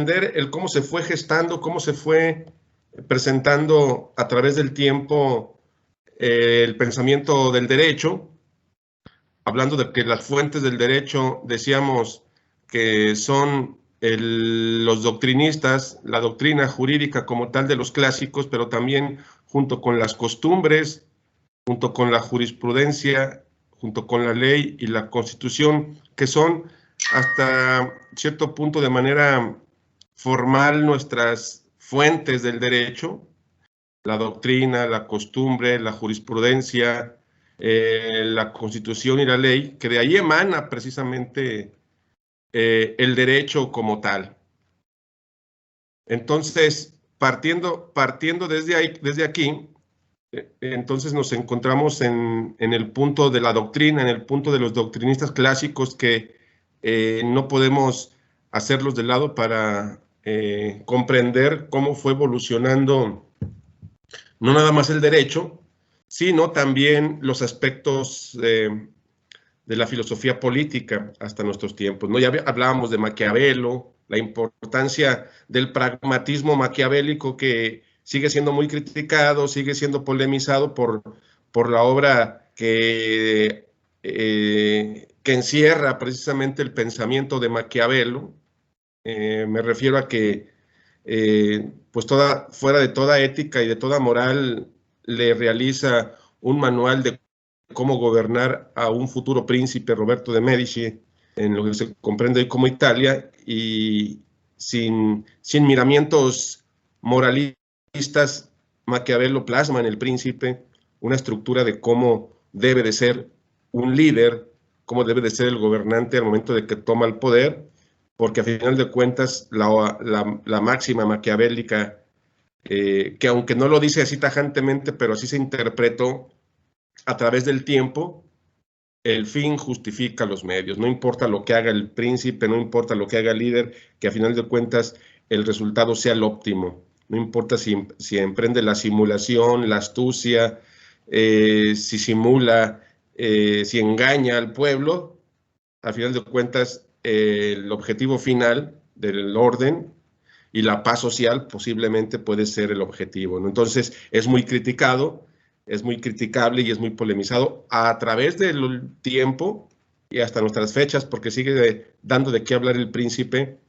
el cómo se fue gestando, cómo se fue presentando a través del tiempo el pensamiento del derecho, hablando de que las fuentes del derecho, decíamos que son los doctrinistas, la doctrina jurídica como tal de los clásicos, pero también junto con las costumbres, junto con la jurisprudencia, junto con la ley y la Constitución, que son hasta cierto punto de manera formal nuestras fuentes del derecho, la doctrina, la costumbre, la jurisprudencia, la Constitución y la ley, que de ahí emana precisamente el derecho como tal. Entonces, partiendo desde aquí, entonces nos encontramos en el punto de la doctrina, en el punto de los doctrinistas clásicos que no podemos hacerlos de lado para comprender cómo fue evolucionando no nada más el derecho, sino también los aspectos de la filosofía política hasta nuestros tiempos, ¿no? Ya hablábamos de Maquiavelo, la importancia del pragmatismo maquiavélico que sigue siendo muy criticado, sigue siendo polemizado por la obra que encierra precisamente el pensamiento de Maquiavelo. Me refiero a que pues fuera de toda ética y de toda moral, le realiza un manual de cómo gobernar a un futuro príncipe, Roberto de Medici, en lo que se comprende hoy como Italia, y sin miramientos moralistas, Maquiavelo plasma en el príncipe una estructura de cómo debe de ser un líder, cómo debe de ser el gobernante al momento de que toma el poder, porque a final de cuentas la máxima maquiavélica, que aunque no lo dice así tajantemente, pero así se interpretó a través del tiempo, el fin justifica los medios. No importa lo que haga el príncipe, no importa lo que haga el líder, que a final de cuentas el resultado sea el óptimo. No importa si emprende la simulación, la astucia, si simula, si engaña al pueblo, a final de cuentas el objetivo final del orden y la paz social posiblemente puede ser el objetivo, ¿no? Entonces es muy criticado, es muy criticable y es muy polemizado a través del tiempo y hasta nuestras fechas, porque sigue dando de qué hablar el príncipe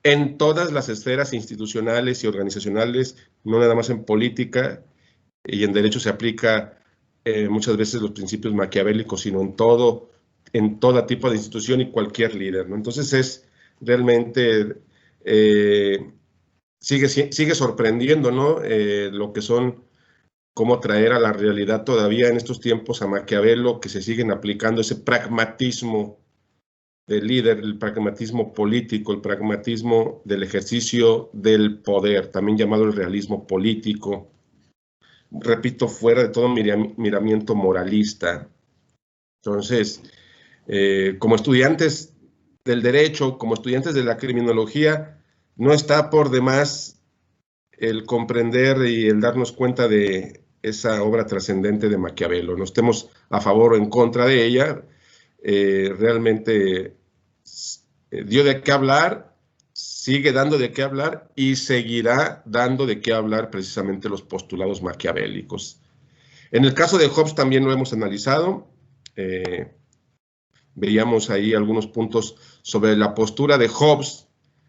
en todas las esferas institucionales y organizacionales, no nada más en política, y en derecho se aplica muchas veces los principios maquiavélicos, sino en todo tipo de institución y cualquier líder, ¿no? Entonces es realmente, sigue sorprendiendo, ¿no? Lo que son, cómo traer a la realidad todavía en estos tiempos a Maquiavelo, que se siguen aplicando ese pragmatismo del líder, el pragmatismo político, el pragmatismo del ejercicio del poder, también llamado el realismo político, repito, fuera de todo miramiento moralista. Entonces, como estudiantes del derecho, como estudiantes de la criminología, no está por demás el comprender y el darnos cuenta de esa obra trascendente de Maquiavelo. No estemos a favor o en contra de ella, realmente dio de qué hablar, sigue dando de qué hablar y seguirá dando de qué hablar precisamente los postulados maquiavélicos. En el caso de Hobbes también lo hemos analizado. Veíamos ahí algunos puntos sobre la postura de Hobbes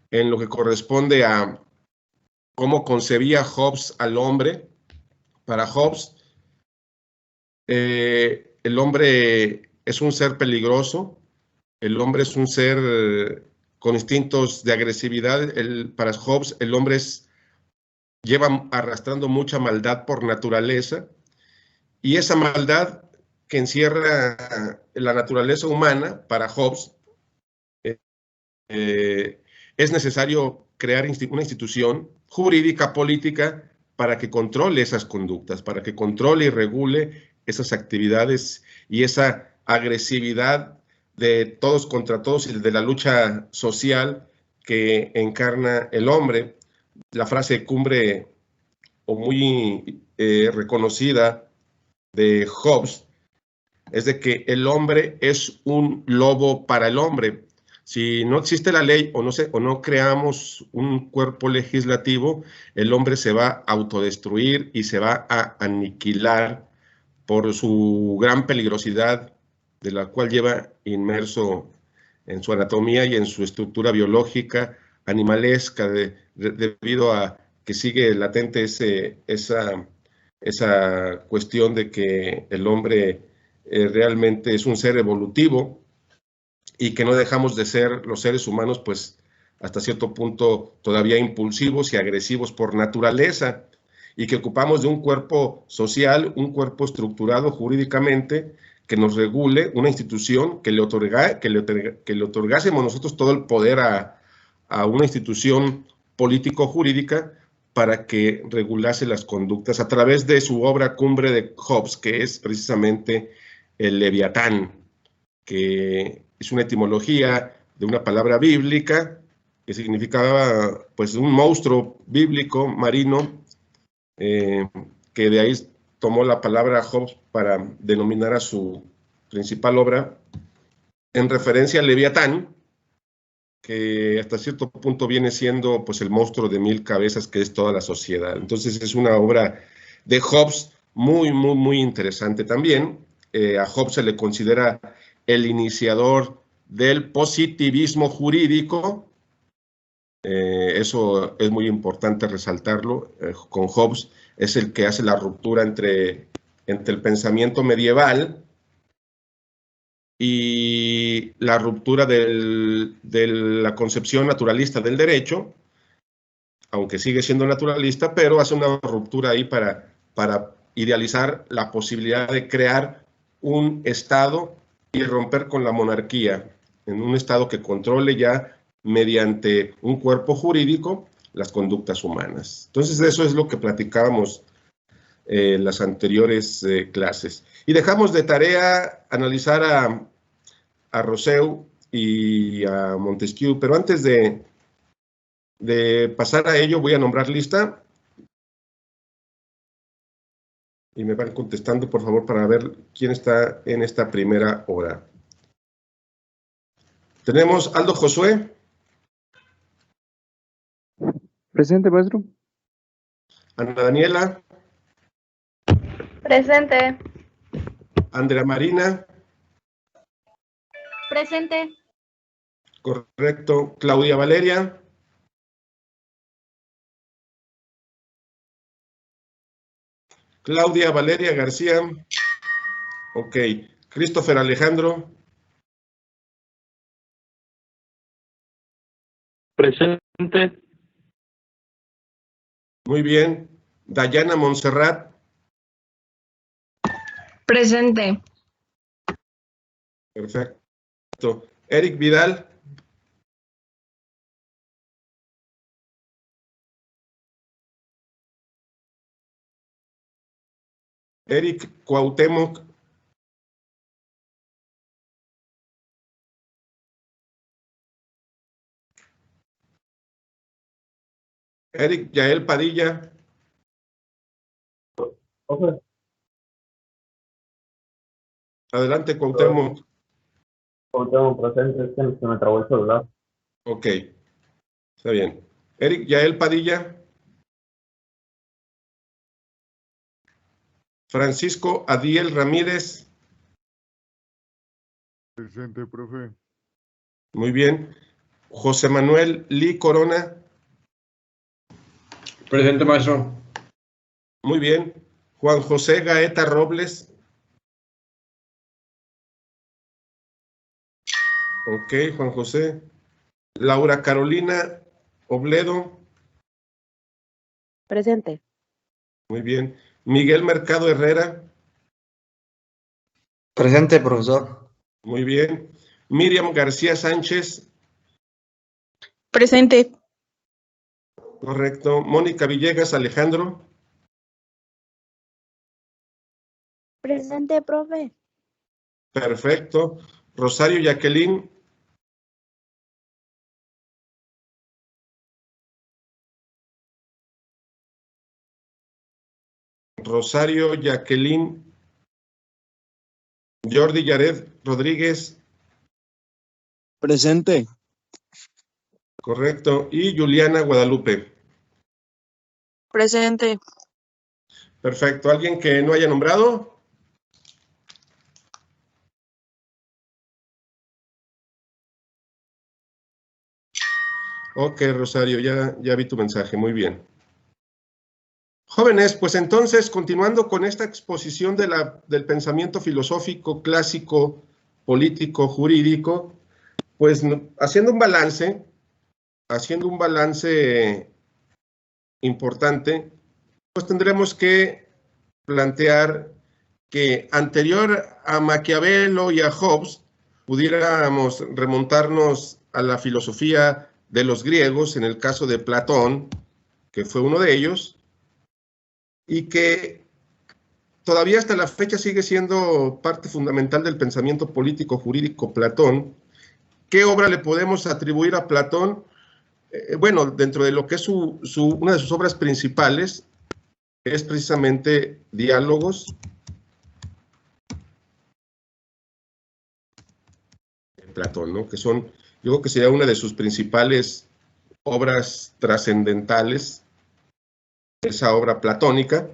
en lo que corresponde a cómo concebía Hobbes al hombre. Para Hobbes, el hombre es un ser peligroso, el hombre es un ser con instintos de agresividad. Para Hobbes, el hombre lleva arrastrando mucha maldad por naturaleza, y esa maldad que encierra la naturaleza humana, para Hobbes, es necesario crear una institución jurídica, política, para que controle esas conductas, para que controle y regule esas actividades y esa agresividad de todos contra todos y de la lucha social que encarna el hombre. La frase cumbre o muy reconocida de Hobbes es de que el hombre es un lobo para el hombre. Si no existe la ley o no creamos un cuerpo legislativo, el hombre se va a autodestruir y se va a aniquilar por su gran peligrosidad, de la cual lleva inmerso en su anatomía y en su estructura biológica animalesca, debido a que sigue latente esa cuestión de que el hombre realmente es un ser evolutivo y que no dejamos de ser los seres humanos, pues hasta cierto punto todavía impulsivos y agresivos por naturaleza, y que ocupamos de un cuerpo social, un cuerpo estructurado jurídicamente que nos regule, una institución que le otorgásemos nosotros todo el poder a una institución político-jurídica para que regulase las conductas a través de su obra cumbre de Hobbes, que es precisamente el Leviatán, que es una etimología de una palabra bíblica que significaba pues un monstruo bíblico marino, que de ahí tomó la palabra Hobbes para denominar a su principal obra en referencia al Leviatán, que hasta cierto punto viene siendo pues el monstruo de 1000 cabezas que es toda la sociedad. Entonces es una obra de Hobbes muy interesante también. A Hobbes se le considera el iniciador del positivismo jurídico. Eso es muy importante resaltarlo. Con Hobbes es el que hace la ruptura entre el pensamiento medieval y la ruptura de la concepción naturalista del derecho, aunque sigue siendo naturalista, pero hace una ruptura ahí para idealizar la posibilidad de crear un Estado y romper con la monarquía, en un Estado que controle ya mediante un cuerpo jurídico las conductas humanas. Entonces eso es lo que platicábamos en las anteriores clases. Y dejamos de tarea analizar a Rousseau y a Montesquieu, pero antes de pasar a ello voy a nombrar lista y me van contestando por favor para ver quién está en esta primera hora. Tenemos Aldo Josué. Presente, maestro. Ana Daniela. Presente. Andrea Marina. Presente. Correcto. Claudia Valeria. Claudia Valeria García. Ok. Christopher Alejandro. Presente. Muy bien. Dayana Montserrat. Presente. Perfecto. Eric Vidal. Eric Cuauhtémoc. Eric Yael Padilla. Okay. Adelante, Cuauhtémoc. Tengo presente, es que se me trabó el celular. Ok, está bien. Eric Yael Padilla. Francisco Adiel Ramírez. Presente, profe. Muy bien. José Manuel Lee Corona. Presente, maestro. Muy bien. Juan José Gaeta Robles. Ok, Juan José. Laura Carolina Obledo. Presente. Muy bien. Miguel Mercado Herrera. Presente, profesor. Muy bien. Miriam García Sánchez. Presente. Correcto. Mónica Villegas Alejandro. Presente, profe. Perfecto. Rosario Jacqueline. Rosario Jacqueline. Jordi Yared Rodríguez. Presente. Correcto. Y Juliana Guadalupe. Presente. Perfecto. ¿Alguien que no haya nombrado? Ok, Rosario, ya vi tu mensaje. Muy bien. Jóvenes, pues entonces, continuando con esta exposición del pensamiento filosófico clásico, político, jurídico, pues haciendo un balance importante, pues tendremos que plantear que anterior a Maquiavelo y a Hobbes, pudiéramos remontarnos a la filosofía de los griegos, en el caso de Platón, que fue uno de ellos, y que todavía hasta la fecha sigue siendo parte fundamental del pensamiento político jurídico Platón. ¿Qué obra le podemos atribuir a Platón? Bueno, dentro de lo que es una de sus obras principales, es precisamente Diálogos de Platón, ¿no? Que son, yo creo que sería una de sus principales obras trascendentales, esa obra platónica.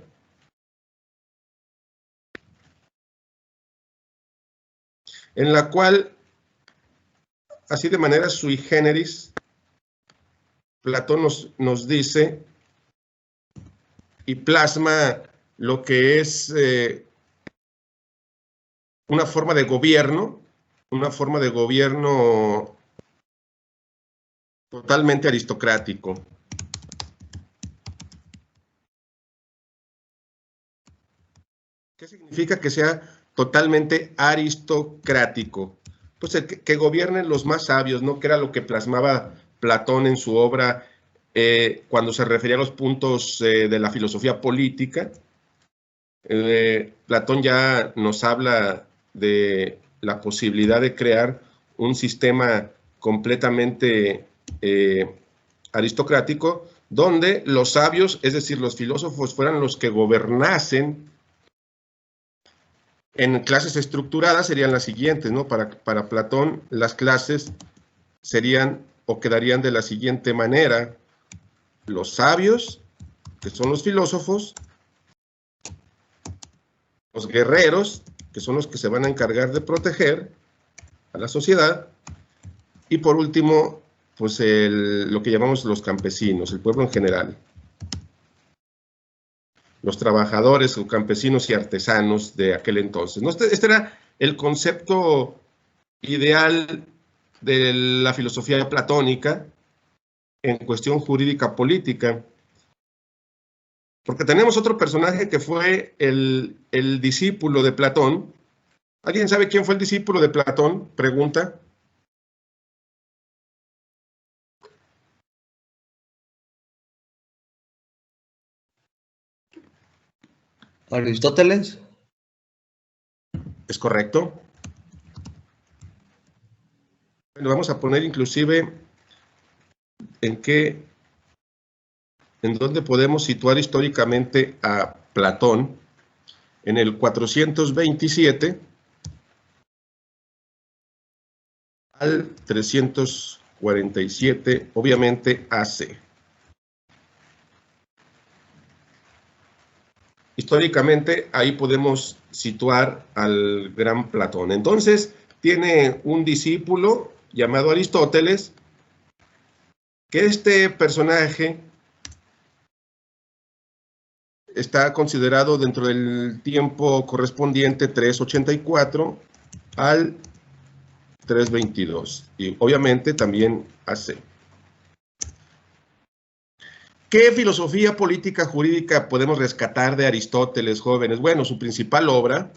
En la cual, así de manera sui generis, Platón nos dice y plasma lo que es una forma de gobierno totalmente aristocrático. ¿Qué significa que sea totalmente aristocrático? Pues que gobiernen los más sabios, ¿no? Que era lo que plasmaba Platón en su obra cuando se refería a los puntos de la filosofía política. Platón ya nos habla de la posibilidad de crear un sistema completamente aristocrático, donde los sabios, es decir, los filósofos, fueran los que gobernasen. En clases estructuradas serían las siguientes, ¿no? Para Platón, las clases serían o quedarían de la siguiente manera: los sabios, que son los filósofos; los guerreros, que son los que se van a encargar de proteger a la sociedad; y por último, pues lo que llamamos los campesinos, el pueblo en general. Los trabajadores o campesinos y artesanos de aquel entonces, ¿no? Este era el concepto ideal de la filosofía platónica en cuestión jurídica política. Porque tenemos otro personaje que fue el discípulo de Platón. ¿Alguien sabe quién fue el discípulo de Platón? Pregunta. Aristóteles. ¿Es correcto? Bueno, vamos a poner inclusive en dónde podemos situar históricamente a Platón, en el 427 al 347, obviamente AC. Históricamente, ahí podemos situar al gran Platón. Entonces, tiene un discípulo llamado Aristóteles, que este personaje está considerado dentro del tiempo correspondiente 384 al 322, y obviamente también AC. ¿Qué filosofía política jurídica podemos rescatar de Aristóteles, jóvenes? Bueno, su principal obra,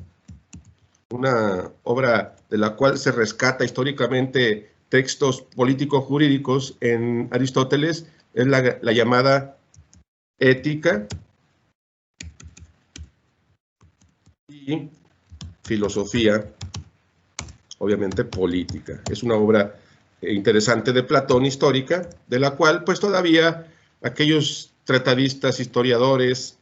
una obra de la cual se rescata históricamente textos políticos jurídicos en Aristóteles, es la llamada Ética y Filosofía, obviamente política. Es una obra interesante de Platón, histórica, de la cual pues todavía aquellos tratadistas, historiadores,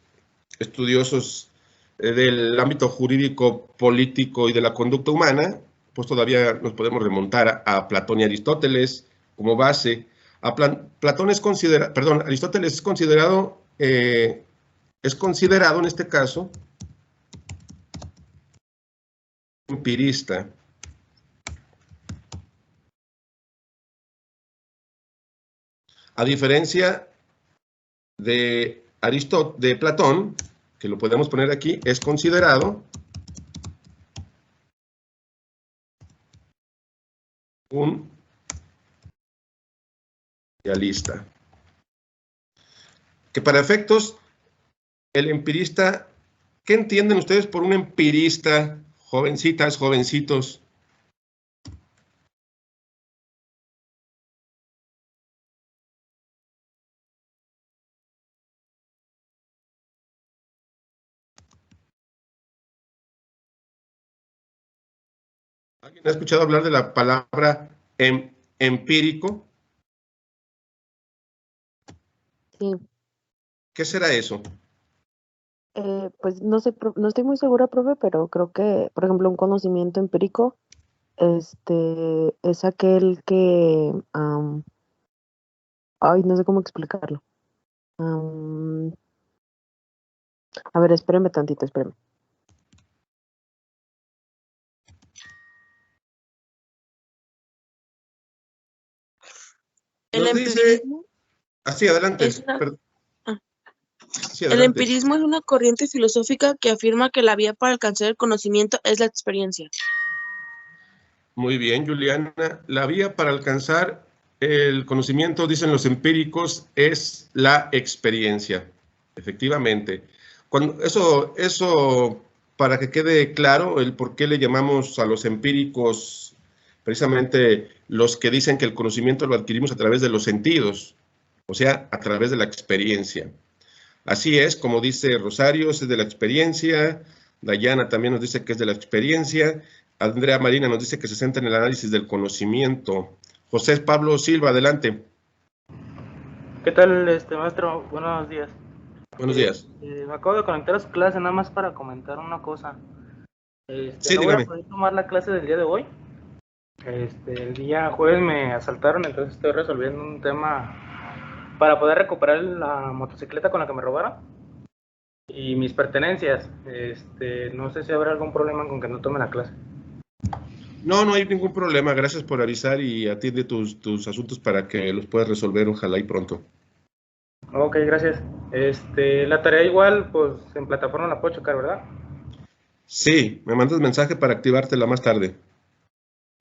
estudiosos del ámbito jurídico, político y de la conducta humana, pues todavía nos podemos remontar a Platón y Aristóteles como base. Platón es considerado, perdón, Aristóteles es considerado en este caso empirista. A diferencia de de Platón, que lo podemos poner aquí, es considerado un idealista. Que para efectos, el empirista, ¿qué entienden ustedes por un empirista, jovencitas, jovencitos? ¿Alguien ha escuchado hablar de la palabra empírico? Sí, ¿Qué será eso? pues no sé, no estoy muy segura, profe, pero creo que, por ejemplo, un conocimiento empírico, es aquel que, ay, no sé cómo explicarlo. A ver, espérenme tantito, espérenme. El Nos dice, empirismo así, adelante. es una, Sí, el adelante. empirismo es una corriente filosófica que afirma que la vía para alcanzar el conocimiento es la experiencia. Muy bien, Juliana. La vía para alcanzar el conocimiento, dicen los empíricos, es la experiencia. Efectivamente. Eso, para que quede claro el por qué le llamamos a los empíricos precisamente los que dicen que el conocimiento lo adquirimos a través de los sentidos, o sea, a través de la experiencia. Así es, como dice Rosario, es de la experiencia. Dayana también nos dice que es de la experiencia. Andrea Marina nos dice que se centra en el análisis del conocimiento. José Pablo Silva, adelante. ¿Qué tal, maestro? Buenos días. Buenos días. Me acabo de conectar a su clase nada más para comentar una cosa. Sí, no voy dígame. a poder tomar la clase del día de hoy. El día jueves me asaltaron, entonces estoy resolviendo un tema para poder recuperar la motocicleta con la que me robaron y mis pertenencias. No sé si habrá algún problema con que no tome la clase. No, no hay ningún problema. Gracias por avisar y atiende tus asuntos para que los puedas resolver, ojalá y pronto. Ok, gracias. La tarea igual, pues en plataforma la puedo checar, ¿verdad? Sí, me mandas mensaje para activártela más tarde.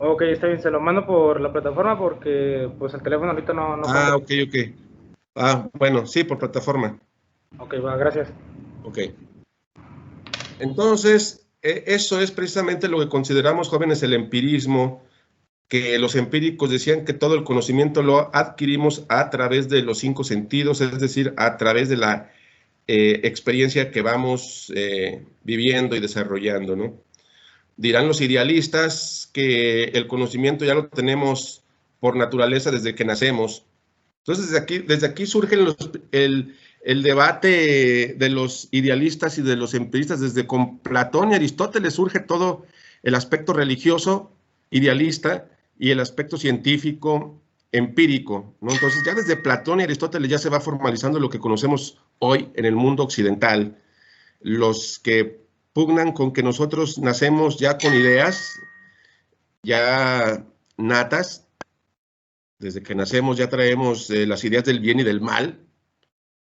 Ok, está bien, se lo mando por la plataforma porque pues el teléfono ahorita no Ah, compra. ok. Ah, bueno, sí, por plataforma. Ok, va, gracias. Ok. Entonces, eso es precisamente lo que consideramos, jóvenes, el empirismo, que los empíricos decían que todo el conocimiento lo adquirimos a través de los 5 sentidos, es decir, a través de la experiencia que vamos viviendo y desarrollando, ¿no? Dirán los idealistas que el conocimiento ya lo tenemos por naturaleza desde que nacemos. Entonces, desde aquí surge el debate de los idealistas y de los empiristas. Desde con Platón y Aristóteles surge todo el aspecto religioso idealista y el aspecto científico empírico, ¿no? Entonces, ya desde Platón y Aristóteles ya se va formalizando lo que conocemos hoy en el mundo occidental. Los que pugnan con que nosotros nacemos ya con ideas ya natas, desde que nacemos ya traemos las ideas del bien y del mal.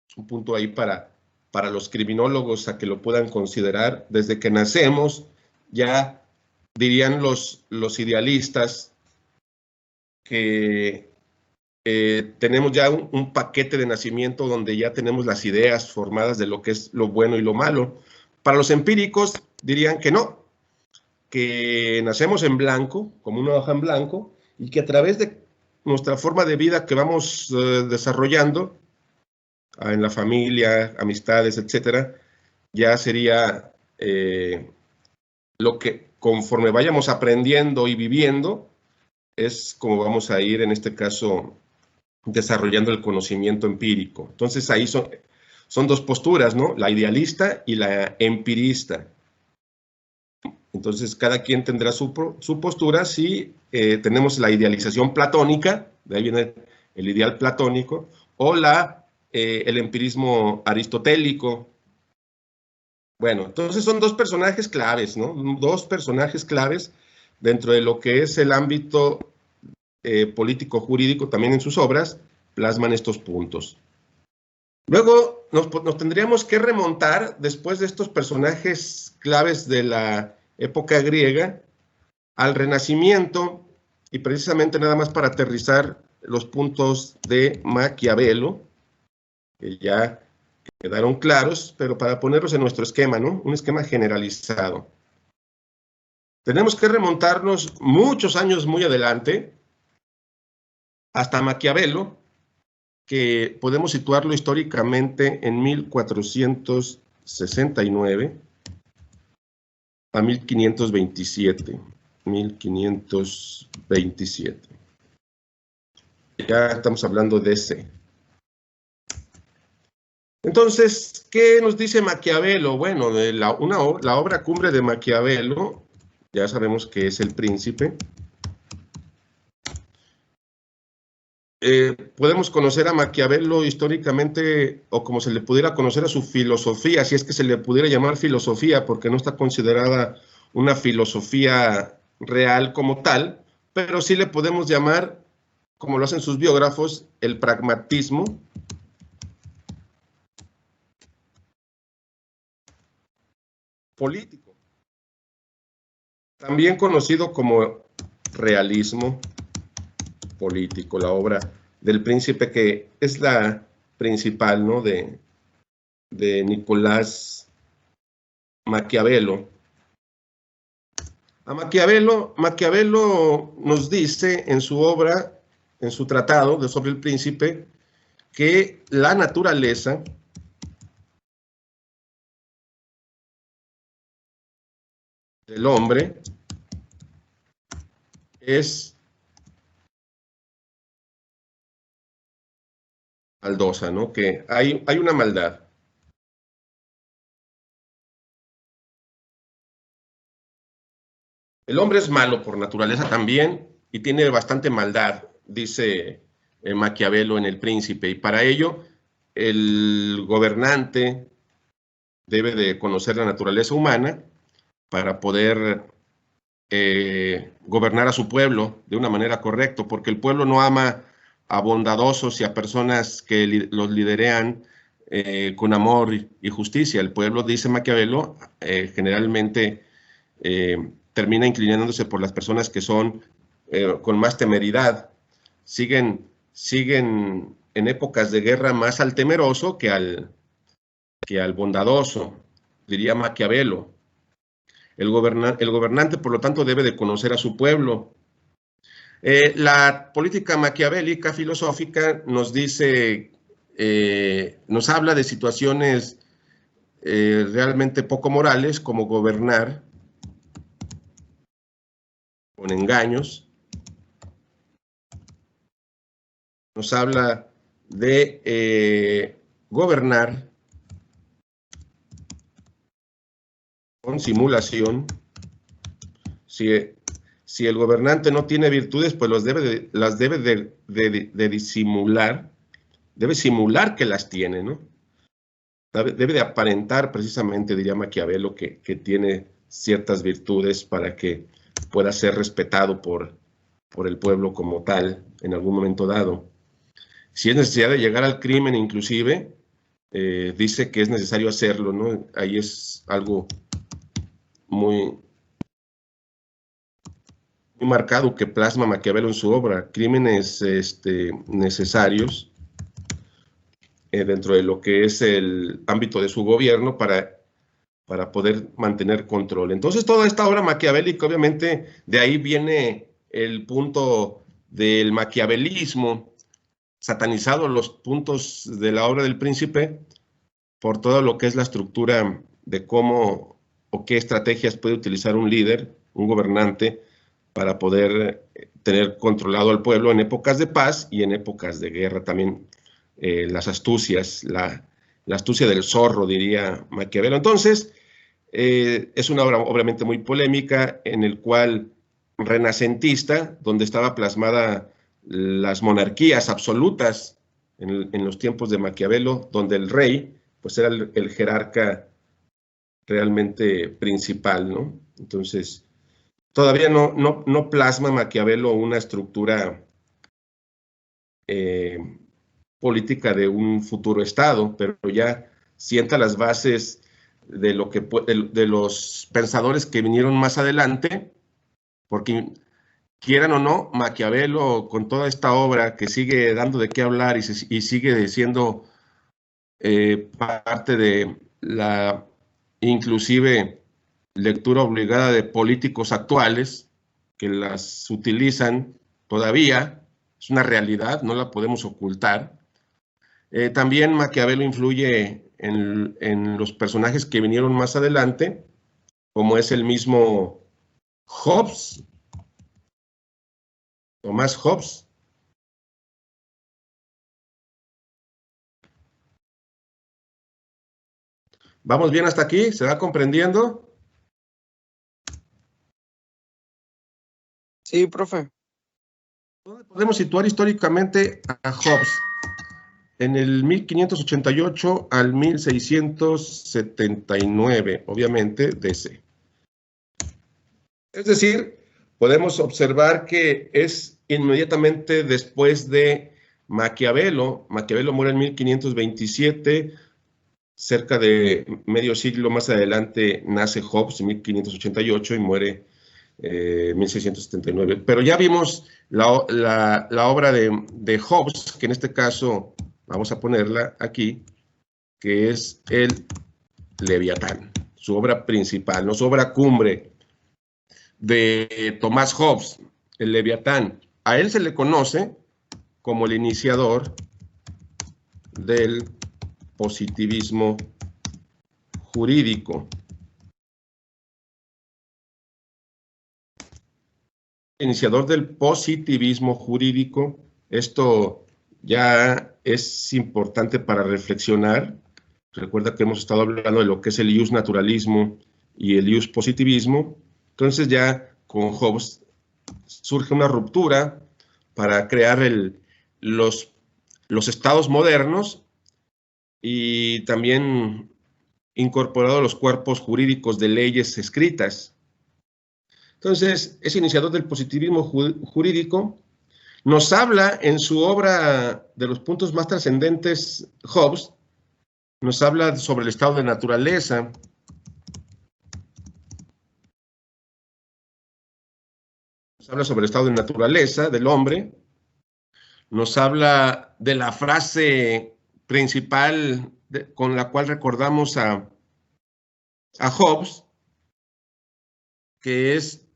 Es un punto ahí para los criminólogos a que lo puedan considerar. Desde que nacemos ya dirían los idealistas que tenemos ya un paquete de nacimiento donde ya tenemos las ideas formadas de lo que es lo bueno y lo malo. Para los empíricos dirían que no, que nacemos en blanco, como una hoja en blanco, y que a través de nuestra forma de vida que vamos desarrollando en la familia, amistades, etcétera, ya sería lo que conforme vayamos aprendiendo y viviendo, es como vamos a ir, en este caso, desarrollando el conocimiento empírico. Entonces ahí son dos posturas, ¿no? La idealista y la empirista. Entonces, cada quien tendrá su postura. Si tenemos la idealización platónica, de ahí viene el ideal platónico, o el empirismo aristotélico. Bueno, entonces son dos personajes claves, ¿no? Dos personajes claves dentro de lo que es el ámbito político-jurídico, también en sus obras, plasman estos puntos. Luego nos tendríamos que remontar, después de estos personajes claves de la época griega, al Renacimiento, y precisamente nada más para aterrizar los puntos de Maquiavelo, que ya quedaron claros, pero para ponerlos en nuestro esquema, ¿no? Un esquema generalizado. Tenemos que remontarnos muchos años muy adelante, hasta Maquiavelo, que podemos situarlo históricamente en 1469 a 1527. 1527. Ya estamos hablando de ese. Entonces, ¿qué nos dice Maquiavelo? Bueno, la obra cumbre de Maquiavelo, ya sabemos que es El Príncipe. Podemos conocer a Maquiavelo históricamente, o como se le pudiera conocer a su filosofía, si es que se le pudiera llamar filosofía, porque no está considerada una filosofía real como tal, pero sí le podemos llamar, como lo hacen sus biógrafos, el pragmatismo. Político. También conocido como realismo político, la obra del Príncipe, que es la principal, ¿no?, de Nicolás Maquiavelo. A Maquiavelo nos dice en su obra, en su tratado sobre el Príncipe, que la naturaleza del hombre es maldosa, ¿no? Que hay una maldad. El hombre es malo por naturaleza también y tiene bastante maldad, dice Maquiavelo en El Príncipe, y para ello el gobernante debe de conocer la naturaleza humana para poder gobernar a su pueblo de una manera correcta, porque el pueblo no ama a bondadosos y a personas que los liderean con amor y justicia. El pueblo, dice Maquiavelo, generalmente termina inclinándose por las personas que son con más temeridad. Siguen en épocas de guerra más al temeroso que al bondadoso, diría Maquiavelo. El gobernante, por lo tanto, debe de conocer a su pueblo. La política maquiavélica filosófica nos dice, nos habla de situaciones realmente poco morales, como gobernar con engaños. Nos habla de gobernar con simulación. Si el gobernante no tiene virtudes, pues las debe de disimular, debe simular que las tiene, ¿no? Debe de aparentar, precisamente, diría Maquiavelo, que tiene ciertas virtudes para que pueda ser respetado por el pueblo como tal en algún momento dado. Si es necesidad de llegar al crimen, inclusive, dice que es necesario hacerlo, ¿no? Ahí es algo muy marcado que plasma Maquiavelo en su obra, crímenes necesarios dentro de lo que es el ámbito de su gobierno para poder mantener control. Entonces, toda esta obra maquiavélica, obviamente, de ahí viene el punto del maquiavelismo, satanizado los puntos de la obra del Príncipe por todo lo que es la estructura de cómo o qué estrategias puede utilizar un líder, un gobernante, para poder tener controlado al pueblo en épocas de paz y en épocas de guerra. También las astucias, la astucia del zorro, diría Maquiavelo. Entonces, es una obra obviamente muy polémica, en el cual renacentista, donde estaba plasmada las monarquías absolutas en los tiempos de Maquiavelo, donde el rey pues era el jerarca realmente principal, ¿no? Entonces, todavía no plasma Maquiavelo una estructura política de un futuro Estado, pero ya sienta las bases de los pensadores que vinieron más adelante, porque quieran o no, Maquiavelo, con toda esta obra que sigue dando de qué hablar y sigue siendo parte de la inclusive lectura obligada de políticos actuales que las utilizan todavía, es una realidad, no la podemos ocultar. También Maquiavelo influye en los personajes que vinieron más adelante, como es el mismo Hobbes, Tomás Hobbes. ¿Vamos bien hasta aquí? ¿Se va comprendiendo? Sí, profe. ¿Dónde podemos situar históricamente a Hobbes? En el 1588 al 1679, obviamente, DC. Es decir, podemos observar que es inmediatamente después de Maquiavelo. Maquiavelo muere en 1527, cerca de medio siglo más adelante nace Hobbes en 1588 y muere en 1679. Pero ya vimos la obra de Hobbes, que en este caso vamos a ponerla aquí, que es el Leviatán, su obra principal, no su obra cumbre, de Tomás Hobbes, el Leviatán. A él se le conoce como el iniciador del positivismo jurídico. Iniciador del positivismo jurídico. Esto ya es importante para reflexionar. Recuerda que hemos estado hablando de lo que es el ius naturalismo y el ius positivismo. Entonces ya con Hobbes surge una ruptura para crear los estados modernos y también incorporado los cuerpos jurídicos de leyes escritas. Entonces, es iniciador del positivismo jurídico. Nos habla en su obra de los puntos más trascendentes, Hobbes, nos habla sobre el estado de naturaleza. Nos habla sobre el estado de naturaleza del hombre. Nos habla de la frase principal con la cual recordamos a Hobbes, que es: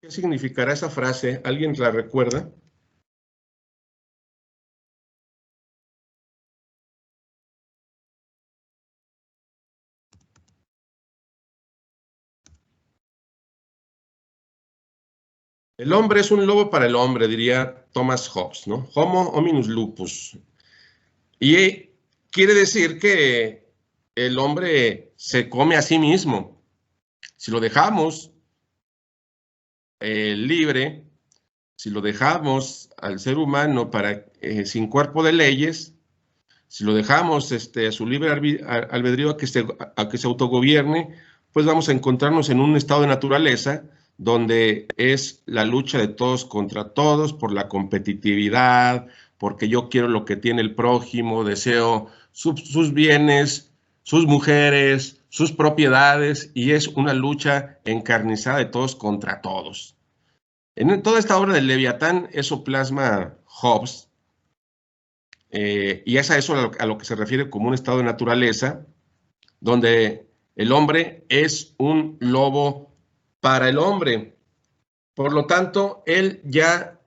¿qué significará esa frase? ¿Alguien la recuerda? El hombre es un lobo para el hombre, diría Thomas Hobbes, ¿no? Homo hominus lupus. Y quiere decir que el hombre se come a sí mismo. Si lo dejamos libre, si lo dejamos al ser humano sin cuerpo de leyes, si lo dejamos a su libre albedrío a que se autogobierne, pues vamos a encontrarnos en un estado de naturaleza donde es la lucha de todos contra todos por la competitividad, porque yo quiero lo que tiene el prójimo, deseo sus bienes, sus mujeres, sus propiedades, y es una lucha encarnizada de todos contra todos. En toda esta obra del Leviatán, eso plasma Hobbes, y es a eso a lo que se refiere como un estado de naturaleza, donde el hombre es un lobo para el hombre. Por lo tanto, él ya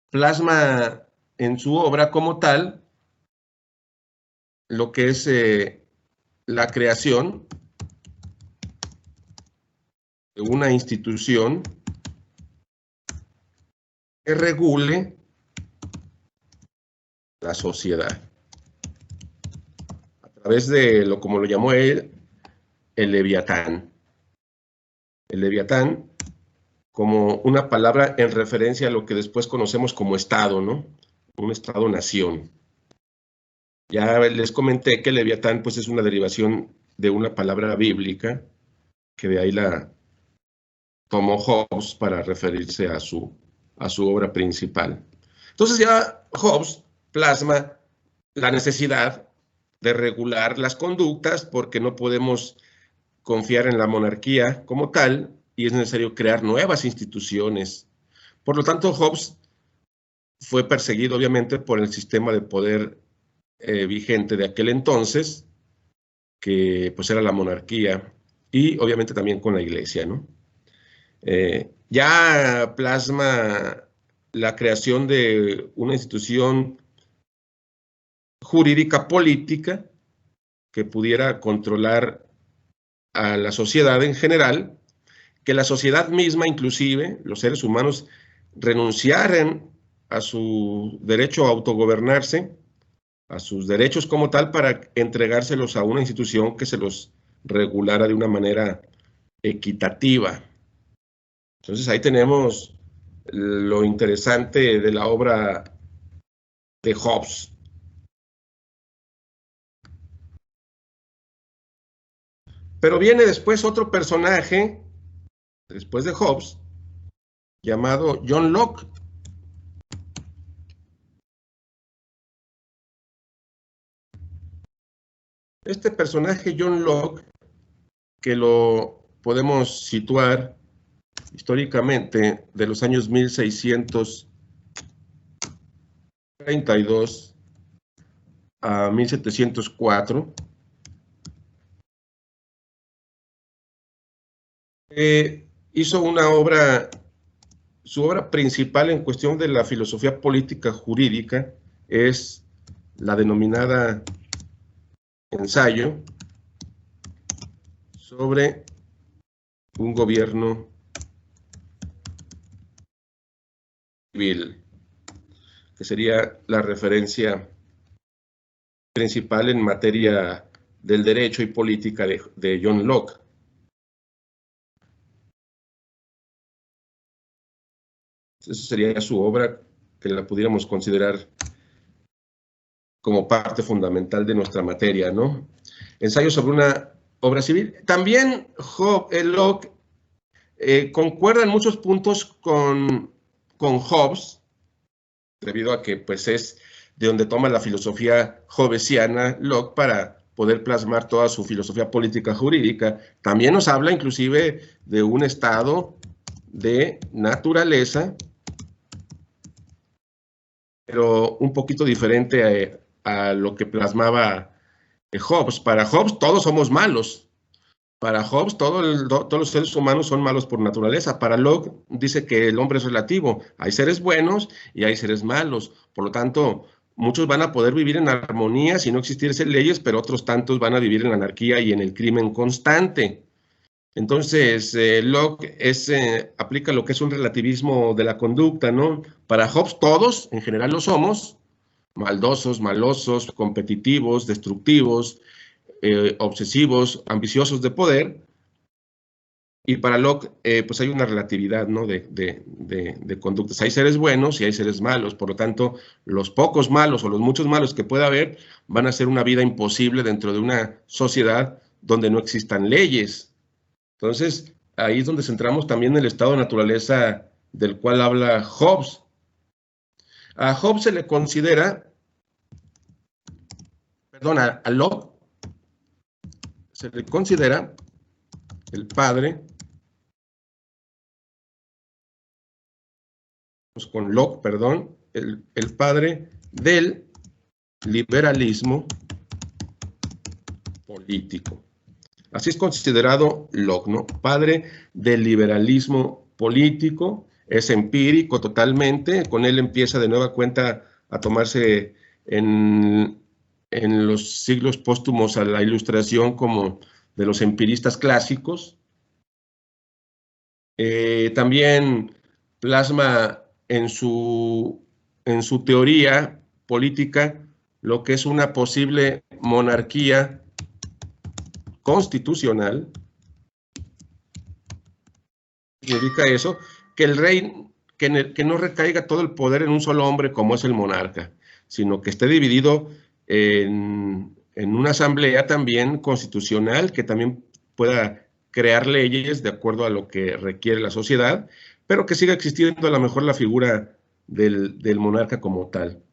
plasma en su obra como tal lo que es la creación de una institución que regule la sociedad a través de como lo llamó él, el Leviatán. el Leviatán, como una palabra en referencia a lo que después conocemos como Estado, ¿no? Un Estado-nación. Ya les comenté que el Leviatán pues, es una derivación de una palabra bíblica, que de ahí la tomó Hobbes para referirse a su obra principal. Entonces ya Hobbes plasma la necesidad de regular las conductas porque no podemos confiar en la monarquía como tal y es necesario crear nuevas instituciones. Por lo tanto, Hobbes fue perseguido obviamente por el sistema de poder vigente de aquel entonces, que pues era la monarquía, y obviamente también con la iglesia, ¿no? Ya plasma la creación de una institución jurídica política que pudiera controlar a la sociedad en general, que la sociedad misma, inclusive los seres humanos, renunciaran a su derecho a autogobernarse, a sus derechos como tal, para entregárselos a una institución que se los regulara de una manera equitativa. Entonces ahí tenemos lo interesante de la obra de Hobbes. Pero viene después otro personaje, después de Hobbes, llamado John Locke. Este personaje, John Locke, que lo podemos situar históricamente de los años 1632 a 1704, hizo una obra, su obra principal en cuestión de la filosofía política jurídica es la denominada Ensayo sobre un gobierno civil, que sería la referencia principal en materia del derecho y política de John Locke. Esa sería su obra, que la pudiéramos considerar como parte fundamental de nuestra materia, ¿no? Ensayo sobre una obra civil. También Locke concuerda en muchos puntos con Hobbes, debido a que pues, es de donde toma la filosofía hobbesiana Locke para poder plasmar toda su filosofía política jurídica. También nos habla inclusive de un estado de naturaleza, pero un poquito diferente a lo que plasmaba Hobbes. Para Hobbes todos somos malos. Para Hobbes todos los seres humanos son malos por naturaleza. Para Locke dice que el hombre es relativo. Hay seres buenos y hay seres malos. Por lo tanto, muchos van a poder vivir en armonía si no existiesen leyes, pero otros tantos van a vivir en anarquía y en el crimen constante. Entonces, Locke aplica lo que es un relativismo de la conducta, ¿no? Para Hobbes todos, en general lo somos, maldosos, malosos, competitivos, destructivos, obsesivos, ambiciosos de poder, y para Locke pues hay una relatividad, ¿no? de conductas. Hay seres buenos y hay seres malos, por lo tanto, los pocos malos o los muchos malos que pueda haber van a ser una vida imposible dentro de una sociedad donde no existan leyes. Entonces, ahí es donde centramos también el estado de naturaleza del cual habla Hobbes. A Hobbes se le considera, perdón, a Locke se le considera el padre, con Locke, perdón, el padre del liberalismo político. Así es considerado Locke, ¿no? Padre del liberalismo político, es empírico totalmente, con él empieza de nueva cuenta a tomarse en los siglos póstumos a la Ilustración como de los empiristas clásicos. También plasma en su teoría política lo que es una posible monarquía constitucional significa eso, que el rey, que no recaiga todo el poder en un solo hombre como es el monarca, sino que esté dividido en una asamblea también constitucional que también pueda crear leyes de acuerdo a lo que requiere la sociedad, pero que siga existiendo a lo mejor la figura del monarca como tal.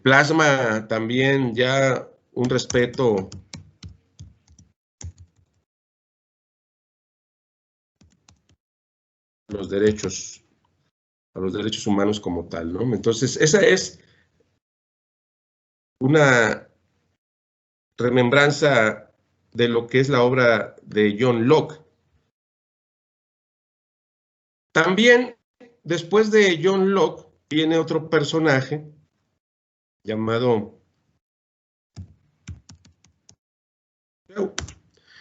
Plasma también ya un respeto a los derechos humanos como tal, ¿no? Entonces, esa es una remembranza de lo que es la obra de John Locke. También, después de John Locke, viene otro personaje llamado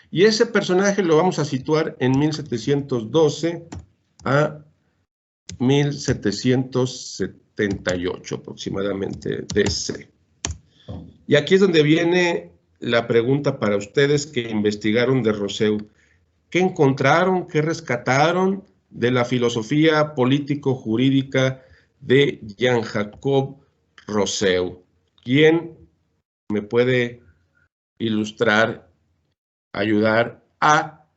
y ese personaje lo vamos a situar en 1712 a 1778 aproximadamente DC. Y aquí es donde viene la pregunta para ustedes que investigaron de Rousseau. ¿Qué encontraron, qué rescataron de la filosofía político-jurídica de Jean-Jacques Rousseau? ¿Quién me puede ilustrar, ayudar a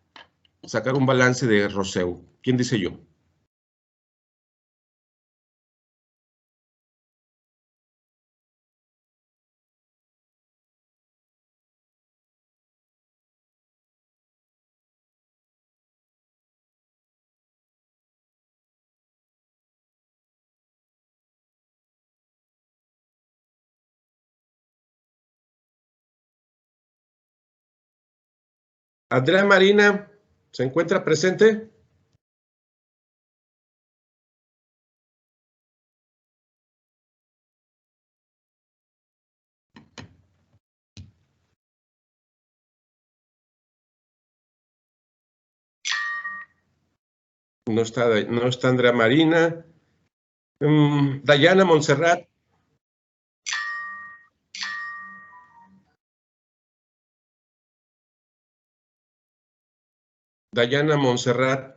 sacar un balance de Rousseau? ¿Quién dice yo? Andrea Marina, ¿se encuentra presente? No está Andrea Marina. Dayana Montserrat. Dayana Montserrat.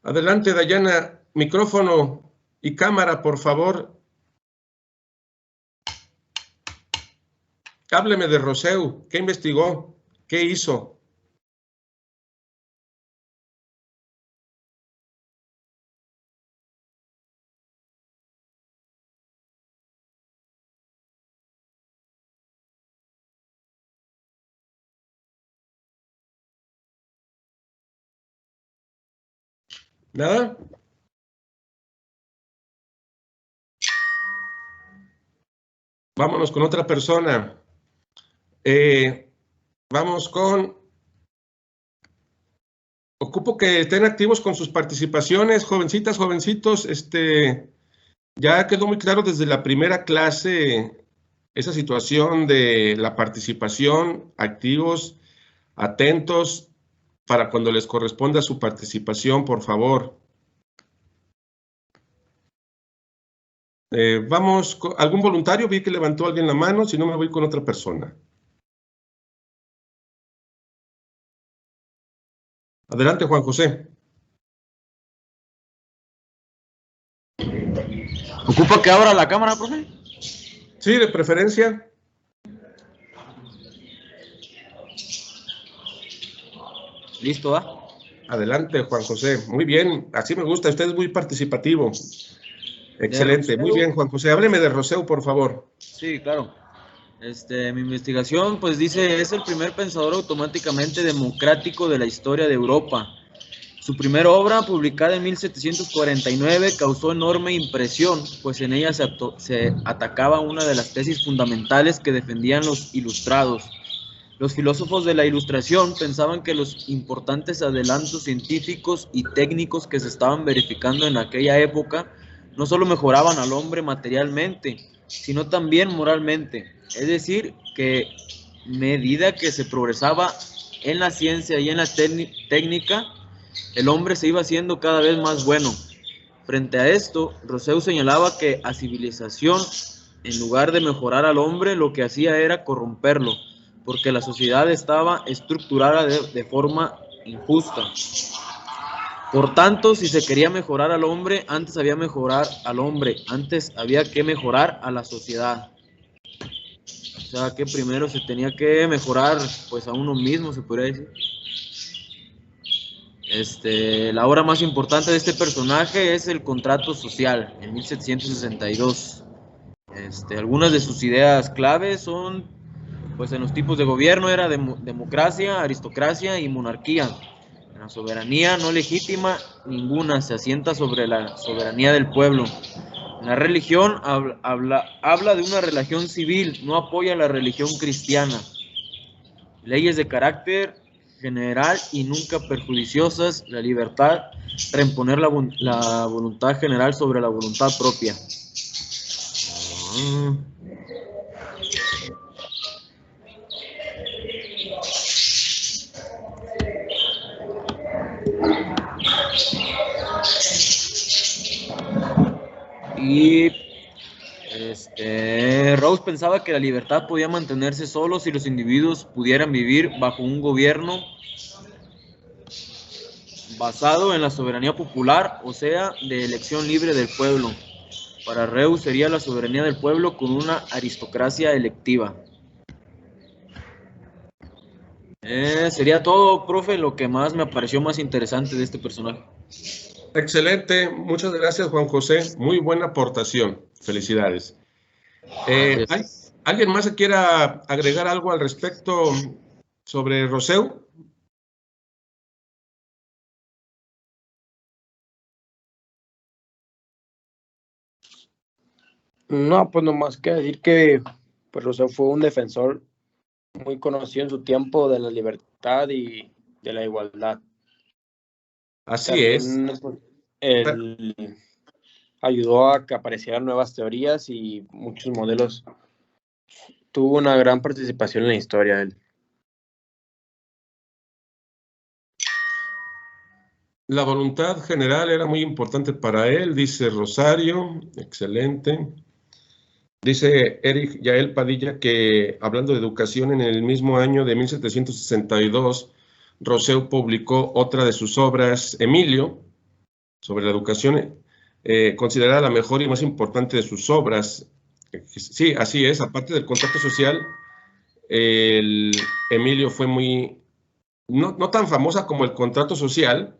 Adelante, Dayana, micrófono y cámara, por favor. Hábleme de Rousseau. ¿Qué investigó? ¿Qué hizo? ¿Nada? Vámonos con otra persona. Vamos con... Ocupo que estén activos con sus participaciones, jovencitas, jovencitos. Ya quedó muy claro desde la primera clase esa situación de la participación, activos, atentos, para cuando les corresponda su participación, por favor. Vamos, ¿algún voluntario? Vi que levantó alguien la mano, si no me voy con otra persona. Adelante, Juan José. ¿Ocupa que abra la cámara, profe? Sí, de preferencia. Listo, ¿va? Adelante, Juan José. Muy bien, así me gusta. Usted es muy participativo. Excelente. Muy bien, Juan José. Hábleme de Rousseau, por favor. Sí, claro. Mi investigación, pues dice, es el primer pensador automáticamente democrático de la historia de Europa. Su primera obra, publicada en 1749, causó enorme impresión, pues en ella se atacaba una de las tesis fundamentales que defendían los ilustrados. Los filósofos de la Ilustración pensaban que los importantes adelantos científicos y técnicos que se estaban verificando en aquella época no solo mejoraban al hombre materialmente, sino también moralmente. Es decir, que a medida que se progresaba en la ciencia y en la técnica, el hombre se iba haciendo cada vez más bueno. Frente a esto, Rousseau señalaba que a civilización en lugar de mejorar al hombre, lo que hacía era corromperlo, porque la sociedad estaba estructurada de forma injusta. Por tanto, si se quería mejorar al hombre, antes había que mejorar a la sociedad. O sea, que primero se tenía que mejorar, pues, a uno mismo, se podría decir. La obra más importante de este personaje es El Contrato Social, en 1762. Algunas de sus ideas claves son, pues, en los tipos de gobierno era democracia, aristocracia y monarquía. La soberanía no legítima ninguna se asienta sobre la soberanía del pueblo. La religión habla de una religión civil, no apoya la religión cristiana. Leyes de carácter general y nunca perjudiciosas, la libertad, reimponer la voluntad general sobre la voluntad propia. Y Rawls pensaba que la libertad podía mantenerse solo si los individuos pudieran vivir bajo un gobierno basado en la soberanía popular, o sea, de elección libre del pueblo. Para Rawls sería la soberanía del pueblo con una aristocracia electiva. Sería todo, profe, lo que más me pareció más interesante de este personaje. Excelente, muchas gracias, Juan José. Muy buena aportación. Felicidades. ¿Alguien más que quiera agregar algo al respecto sobre Rousseau? No, pues nomás que decir que pues Rousseau fue un defensor muy conocido en su tiempo de la libertad y de la igualdad. Así También, es. pues, él ayudó a que aparecieran nuevas teorías y muchos modelos. Tuvo una gran participación en la historia él. La voluntad general era muy importante para él, dice Rosario. Excelente. Dice Eric Yael Padilla que, hablando de educación, en el mismo año de 1762, Rousseau publicó otra de sus obras, Emilio, sobre la educación, considerada la mejor y más importante de sus obras. Sí, así es. Aparte del contrato social, el Emilio fue no tan famosa como el contrato social,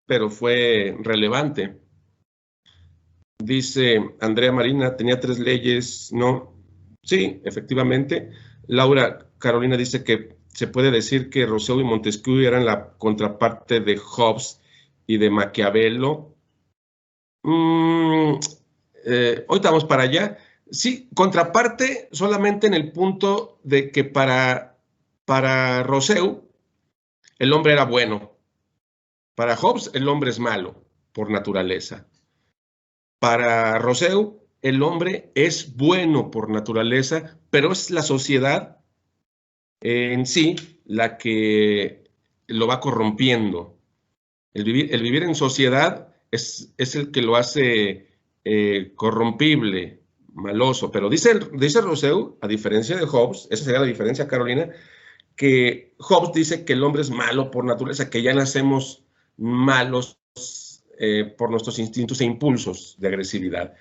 pero fue relevante. Dice Andrea Marina, tenía 3 leyes, ¿no? Sí, efectivamente. Laura Carolina dice que se puede decir que Rousseau y Montesquieu eran la contraparte de Hobbes y de Maquiavelo. Ahorita vamos para allá. Sí, contraparte solamente en el punto de que para Rousseau el hombre era bueno. Para Hobbes el hombre es malo por naturaleza. Para Rousseau el hombre es bueno por naturaleza, pero es la sociedad en sí la que lo va corrompiendo. El vivir en sociedad es el que lo hace corrompible, maloso. Pero dice Rousseau, a diferencia de Hobbes, esa sería la diferencia, Carolina, que Hobbes dice que el hombre es malo por naturaleza, que ya nacemos malos por nuestros instintos e impulsos de agresividad.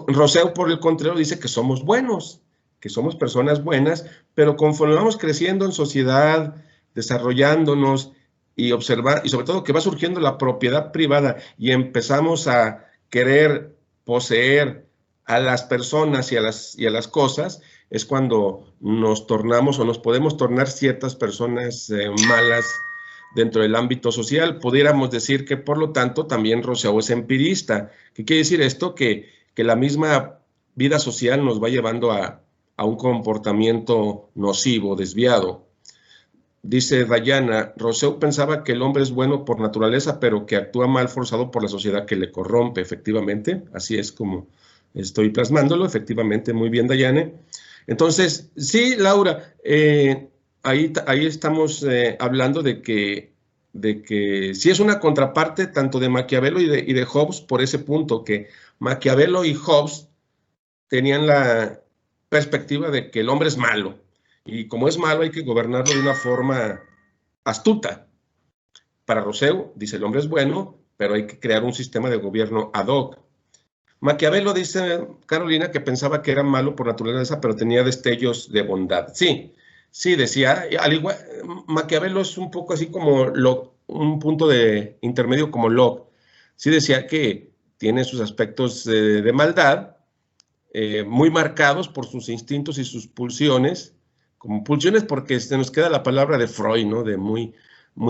Rousseau, por el contrario, dice que somos buenos, que somos personas buenas, pero conforme vamos creciendo en sociedad, desarrollándonos y sobre todo que va surgiendo la propiedad privada y empezamos a querer poseer a las personas y a las cosas, es cuando nos tornamos o nos podemos tornar ciertas personas malas dentro del ámbito social. Pudiéramos decir que, por lo tanto, también Rousseau es empirista. ¿Qué quiere decir esto? Que la misma vida social nos va llevando a un comportamiento nocivo, desviado. Dice Dayana, Rousseau pensaba que el hombre es bueno por naturaleza, pero que actúa mal forzado por la sociedad que le corrompe. Efectivamente, así es como estoy plasmándolo. Efectivamente, muy bien, Dayane. Entonces, sí, Laura, ahí estamos hablando de que sí es una contraparte tanto de Maquiavelo y de Hobbes por ese punto, que Maquiavelo y Hobbes tenían perspectiva de que el hombre es malo, y como es malo hay que gobernarlo de una forma astuta. Para Rousseau, dice, el hombre es bueno, pero hay que crear un sistema de gobierno ad hoc. Maquiavelo dice, Carolina, que pensaba que era malo por naturaleza, pero tenía destellos de bondad. Sí, decía, al igual, Maquiavelo es un poco así como un punto de intermedio como Locke. Sí decía que tiene sus aspectos de maldad, muy marcados por sus instintos y sus pulsiones, como pulsiones porque se nos queda la palabra de Freud, ¿no? De muy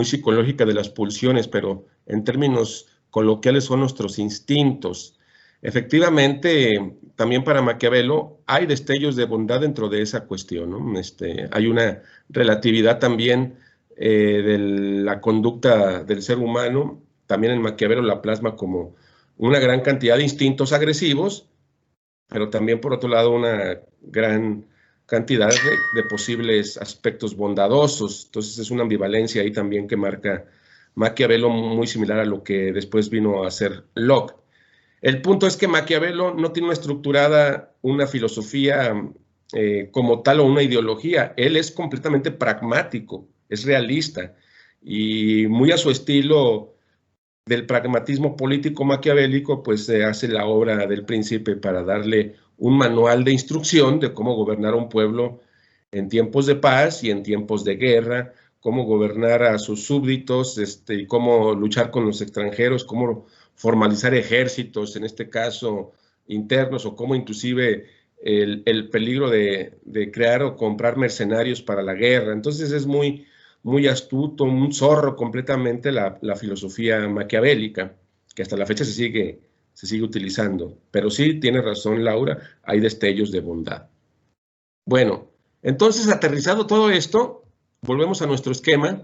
psicológica de las pulsiones, pero en términos coloquiales son nuestros instintos. Efectivamente, también para Maquiavelo hay destellos de bondad dentro de esa cuestión, ¿no? Hay una relatividad también de la conducta del ser humano. También en Maquiavelo la plasma como una gran cantidad de instintos agresivos, pero también por otro lado una gran cantidad de posibles aspectos bondadosos. Entonces es una ambivalencia ahí también que marca Maquiavelo, muy similar a lo que después vino a hacer Locke. El punto es que Maquiavelo no tiene estructurada una filosofía como tal o una ideología. Él es completamente pragmático, es realista y muy a su estilo del pragmatismo político maquiavélico, pues se hace la obra del Príncipe para darle un manual de instrucción de cómo gobernar a un pueblo en tiempos de paz y en tiempos de guerra, cómo gobernar a sus súbditos, y cómo luchar con los extranjeros, cómo formalizar ejércitos, en este caso internos, o cómo inclusive el peligro de crear o comprar mercenarios para la guerra. Entonces es muy astuto, un zorro completamente la filosofía maquiavélica, que hasta la fecha se sigue utilizando. Pero sí, tiene razón Laura, hay destellos de bondad. Bueno, entonces aterrizado todo esto, volvemos a nuestro esquema.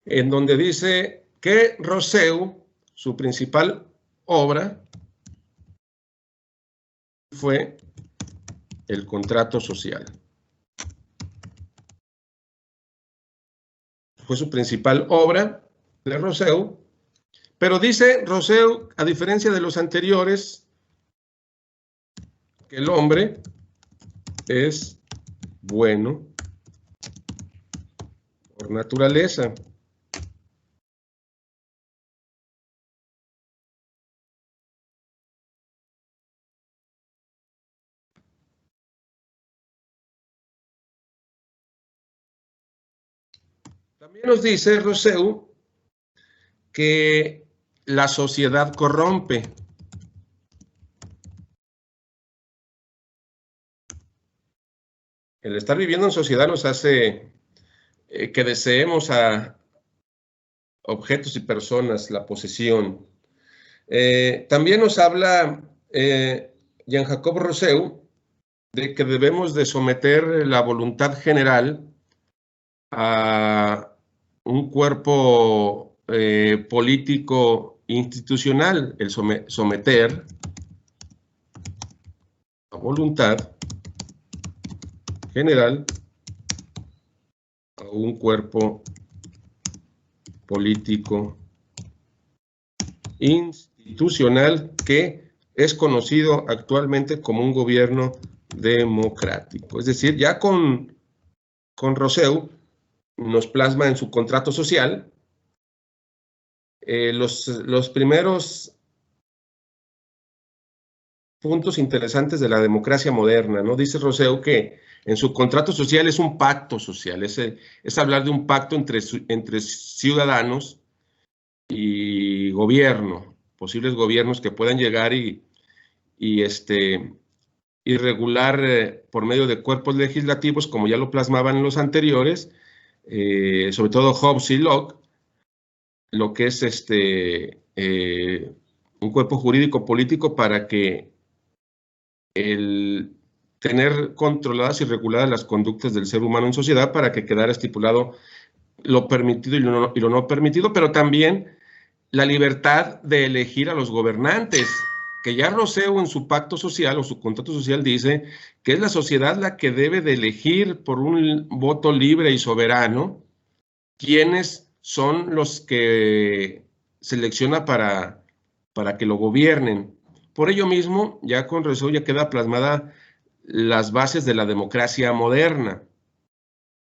En donde dice que Rousseau, su principal obra, fue el contrato social. Fue su principal obra de Rousseau, pero dice Rousseau, a diferencia de los anteriores, que el hombre es bueno por naturaleza. También nos dice Rousseau que la sociedad corrompe. El estar viviendo en sociedad nos hace que deseemos a objetos y personas, la posesión. También nos habla Jean-Jacques Rousseau de que debemos de someter la voluntad general a un cuerpo político institucional, el someter la voluntad general a un cuerpo político institucional que es conocido actualmente como un gobierno democrático. Es decir, ya con Rousseau nos plasma en su contrato social los primeros puntos interesantes de la democracia moderna, ¿no? Dice Rousseau que en su contrato social es un pacto social, es hablar de un pacto entre ciudadanos y gobierno, posibles gobiernos que puedan llegar y regular por medio de cuerpos legislativos, como ya lo plasmaban los anteriores, sobre todo Hobbes y Locke, lo que es un cuerpo jurídico político para que el tener controladas y reguladas las conductas del ser humano en sociedad, para que quedara estipulado lo permitido y lo no permitido, pero también la libertad de elegir a los gobernantes, que ya Rousseau en su pacto social o su contrato social dice que es la sociedad la que debe de elegir por un voto libre y soberano quiénes son los que selecciona para que lo gobiernen. Por ello mismo, ya con Rousseau ya queda plasmada las bases de la democracia moderna.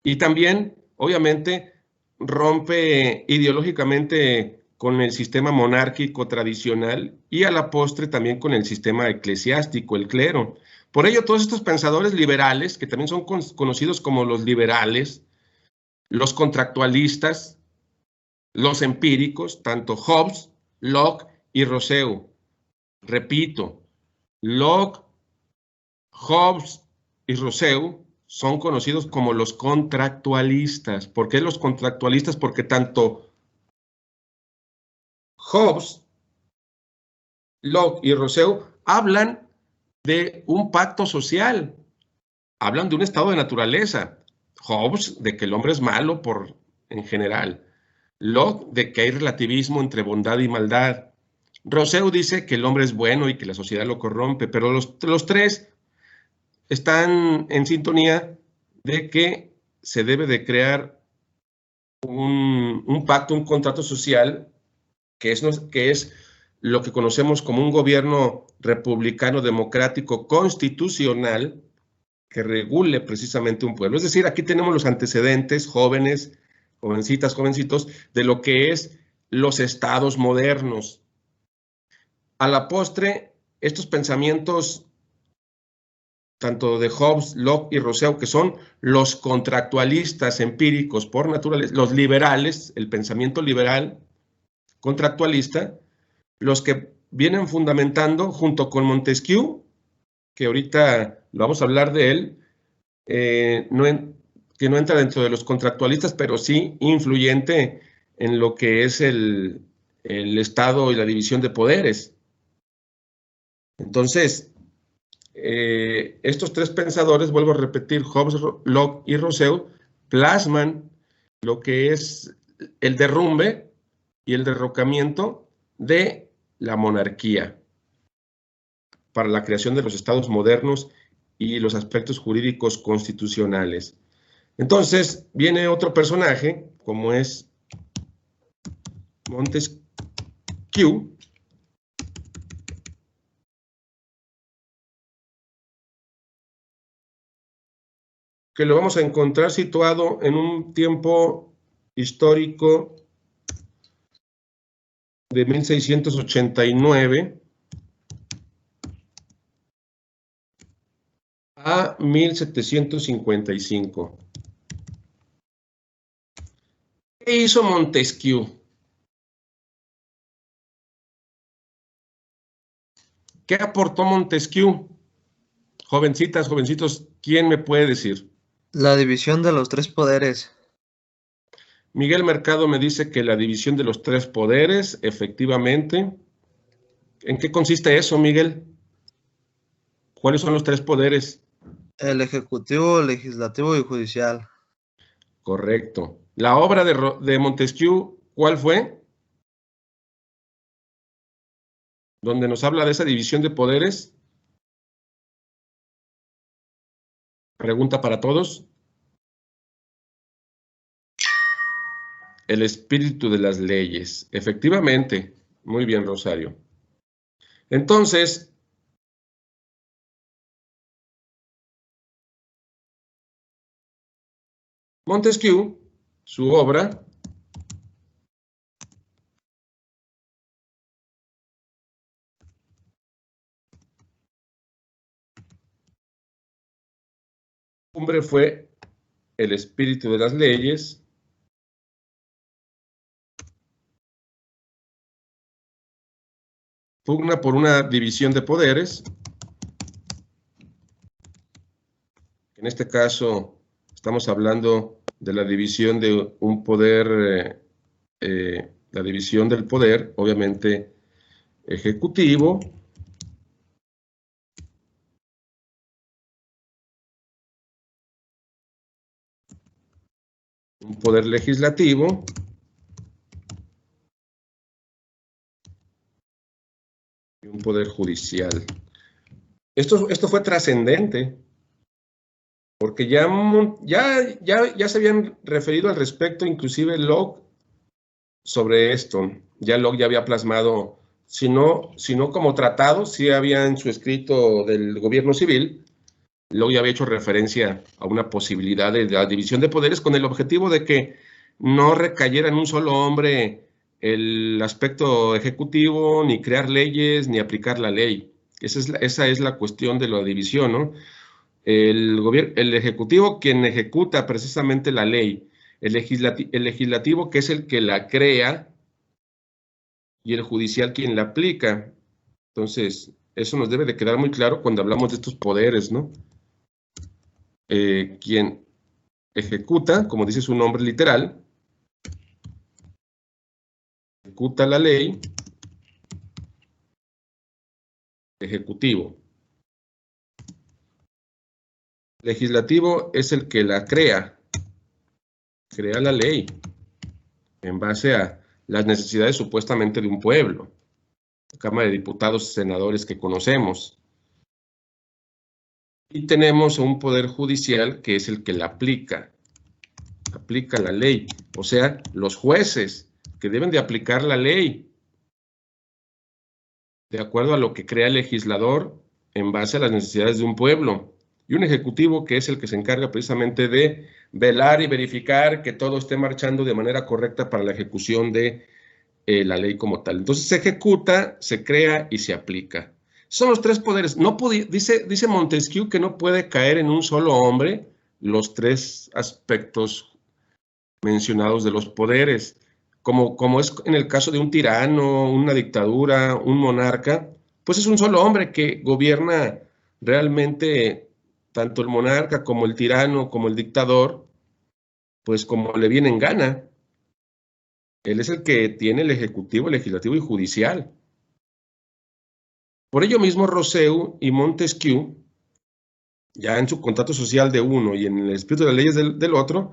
Y también, obviamente, rompe ideológicamente con el sistema monárquico tradicional y a la postre también con el sistema eclesiástico, el clero. Por ello, todos estos pensadores liberales, que también son conocidos como los liberales, los contractualistas, los empíricos, tanto Hobbes, Locke y Rousseau. Repito, Locke, Hobbes y Rousseau son conocidos como los contractualistas. ¿Por qué los contractualistas? Porque tanto Hobbes, Locke y Rousseau hablan de un pacto social, hablan de un estado de naturaleza. Hobbes de que el hombre es malo en general. Locke de que hay relativismo entre bondad y maldad. Rousseau dice que el hombre es bueno y que la sociedad lo corrompe, pero los tres están en sintonía de que se debe de crear un pacto, un contrato social, que es lo que conocemos como un gobierno republicano, democrático, constitucional, que regule precisamente un pueblo. Es decir, aquí tenemos los antecedentes, jóvenes, jovencitas, jovencitos, de lo que es los estados modernos. A la postre, estos pensamientos, tanto de Hobbes, Locke y Rousseau, que son los contractualistas empíricos por naturaleza, los liberales, el pensamiento liberal contractualista, los que vienen fundamentando junto con Montesquieu, que ahorita lo vamos a hablar de él, que no entra dentro de los contractualistas, pero sí influyente en lo que es el Estado y la división de poderes. Entonces, estos tres pensadores, vuelvo a repetir, Hobbes, Locke y Rousseau, plasman lo que es el derrumbe y el derrocamiento de la monarquía para la creación de los estados modernos y los aspectos jurídicos constitucionales. Entonces, viene otro personaje, como es Montesquieu, que lo vamos a encontrar situado en un tiempo histórico de 1689 a 1755. ¿Qué hizo Montesquieu? ¿Qué aportó Montesquieu? Jovencitas, jovencitos, ¿quién me puede decir? La división de los tres poderes. Miguel Mercado me dice que la división de los tres poderes, efectivamente. ¿En qué consiste eso, Miguel? ¿Cuáles son los tres poderes? El ejecutivo, legislativo y judicial. Correcto. La obra de Montesquieu, ¿cuál fue? Donde nos habla de esa división de poderes. Pregunta para todos. El espíritu de las leyes. Efectivamente. Muy bien, Rosario. Entonces, Montesquieu, su obra, cumbre fue el espíritu de las leyes, pugna por una división de poderes, en este caso estamos hablando de la división de un poder, la división del poder, obviamente, ejecutivo, un poder legislativo, y un poder judicial. Esto fue trascendente, porque ya se habían referido al respecto, inclusive Locke, sobre esto. ya Locke ya había plasmado, si no como tratado, sí había en su escrito del gobierno civil, Locke ya había hecho referencia a una posibilidad de la división de poderes con el objetivo de que no recayera en un solo hombre el aspecto ejecutivo, ni crear leyes, ni aplicar la ley. Esa es la cuestión de la división, ¿no? El ejecutivo quien ejecuta precisamente la ley, el legislativo que es el que la crea y el judicial quien la aplica. Entonces, eso nos debe de quedar muy claro cuando hablamos de estos poderes, ¿no? Quien ejecuta, como dice su nombre literal, ejecuta la ley, ejecutivo. Legislativo es el que la crea la ley en base a las necesidades supuestamente de un pueblo. Cámara de Diputados y Senadores que conocemos. Y tenemos un poder judicial que es el que la aplica la ley, o sea, los jueces que deben de aplicar la ley de acuerdo a lo que crea el legislador en base a las necesidades de un pueblo, y un ejecutivo que es el que se encarga precisamente de velar y verificar que todo esté marchando de manera correcta para la ejecución de la ley como tal. Entonces se ejecuta, se crea y se aplica. Son los tres poderes. Dice Montesquieu que no puede caer en un solo hombre los tres aspectos mencionados de los poderes. Como es en el caso de un tirano, una dictadura, un monarca, pues es un solo hombre que gobierna realmente tanto el monarca como el tirano, como el dictador, pues como le viene en gana. Él es el que tiene el ejecutivo, el legislativo y judicial. Por ello mismo, Rousseau y Montesquieu, ya en su contrato social de uno y en el espíritu de las leyes del otro,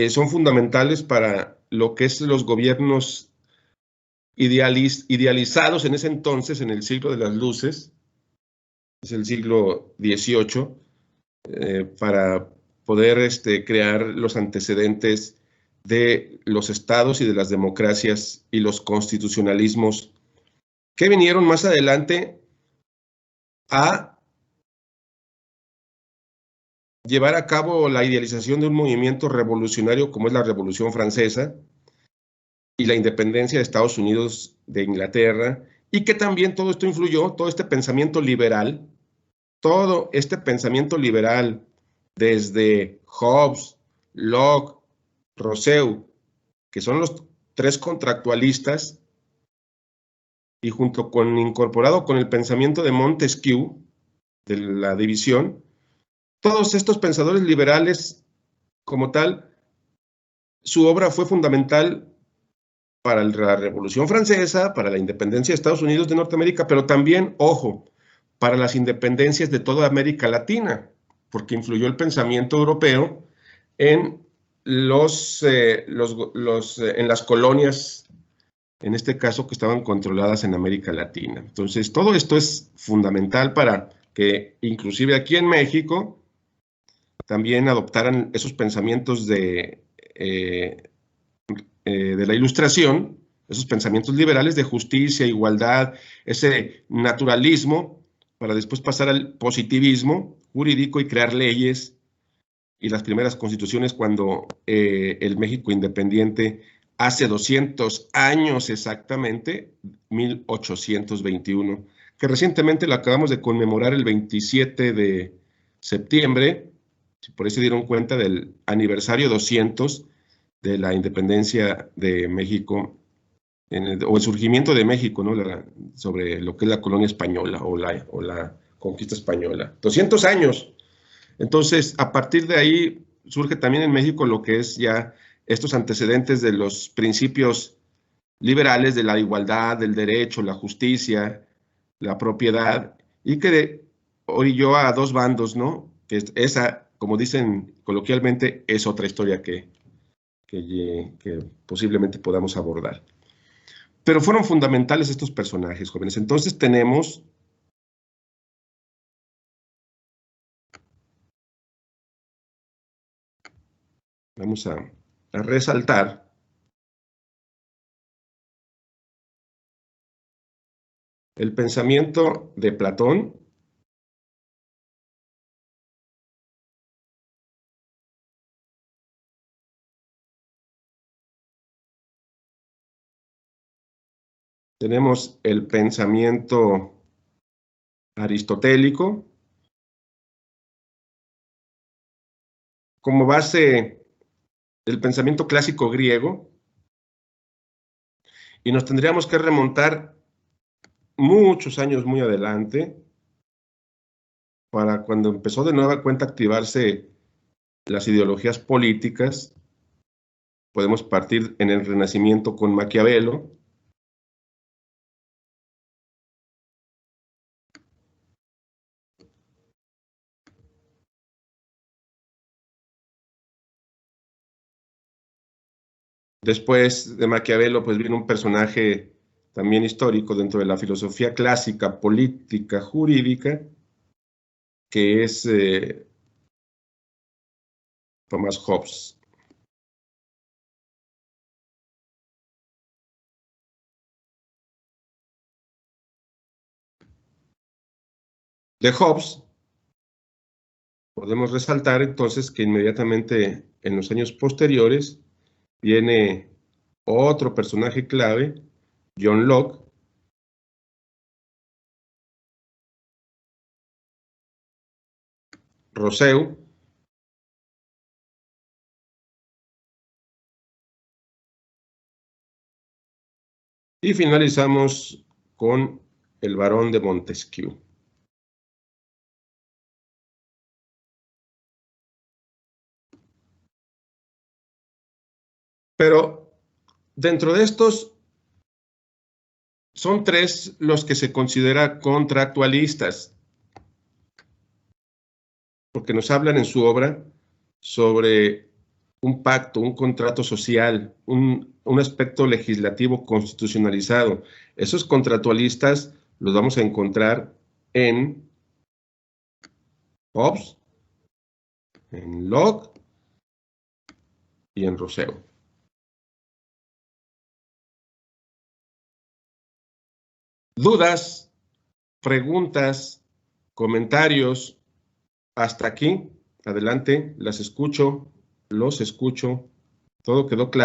son fundamentales para lo que es los gobiernos idealizados en ese entonces, en el siglo de las luces, es el siglo XVIII, para poder crear los antecedentes de los estados y de las democracias y los constitucionalismos que vinieron más adelante a llevar a cabo la idealización de un movimiento revolucionario como es la Revolución Francesa y la independencia de Estados Unidos de Inglaterra, y que también todo esto influyó, todo este pensamiento liberal, desde Hobbes, Locke, Rousseau, que son los tres contractualistas, y junto con incorporado con el pensamiento de Montesquieu, de la división, todos estos pensadores liberales como tal, su obra fue fundamental para la Revolución Francesa, para la independencia de Estados Unidos de Norteamérica, pero también, ojo, para las independencias de toda América Latina, porque influyó el pensamiento europeo en en las colonias, en este caso, que estaban controladas en América Latina. Entonces, todo esto es fundamental para que, inclusive aquí en México, también adoptaran esos pensamientos de la Ilustración, esos pensamientos liberales de justicia, igualdad, ese naturalismo, para después pasar al positivismo jurídico y crear leyes y las primeras constituciones cuando el México independiente hace 200 años exactamente, 1821, que recientemente lo acabamos de conmemorar el 27 de septiembre, si por eso se dieron cuenta del aniversario 200 de la independencia de México, o el surgimiento de México, ¿no? Sobre lo que es la colonia española o la conquista española. 200 años. Entonces, a partir de ahí surge también en México lo que es ya estos antecedentes de los principios liberales de la igualdad, del derecho, la justicia, la propiedad, y que orilló a dos bandos, ¿no? Que esa, como dicen coloquialmente, es otra historia que posiblemente podamos abordar. Pero fueron fundamentales estos personajes, jóvenes. Entonces tenemos vamos a resaltar el pensamiento de Platón, tenemos el pensamiento aristotélico, como base el pensamiento clásico griego, y nos tendríamos que remontar muchos años muy adelante para cuando empezó de nueva cuenta a activarse las ideologías políticas. Podemos partir en el Renacimiento con Maquiavelo. Después de Maquiavelo, pues viene un personaje también histórico dentro de la filosofía clásica, política, jurídica, que es Thomas Hobbes. De Hobbes podemos resaltar entonces que inmediatamente en los años posteriores viene otro personaje clave, John Locke, Rousseau, y finalizamos con el Barón de Montesquieu. Pero dentro de estos son tres los que se considera contractualistas, porque nos hablan en su obra sobre un pacto, un contrato social, un aspecto legislativo constitucionalizado. Esos contractualistas los vamos a encontrar en Hobbes, en Locke y en Rousseau. ¿Dudas, preguntas, comentarios? Hasta aquí, adelante, las escucho, los escucho, todo quedó claro.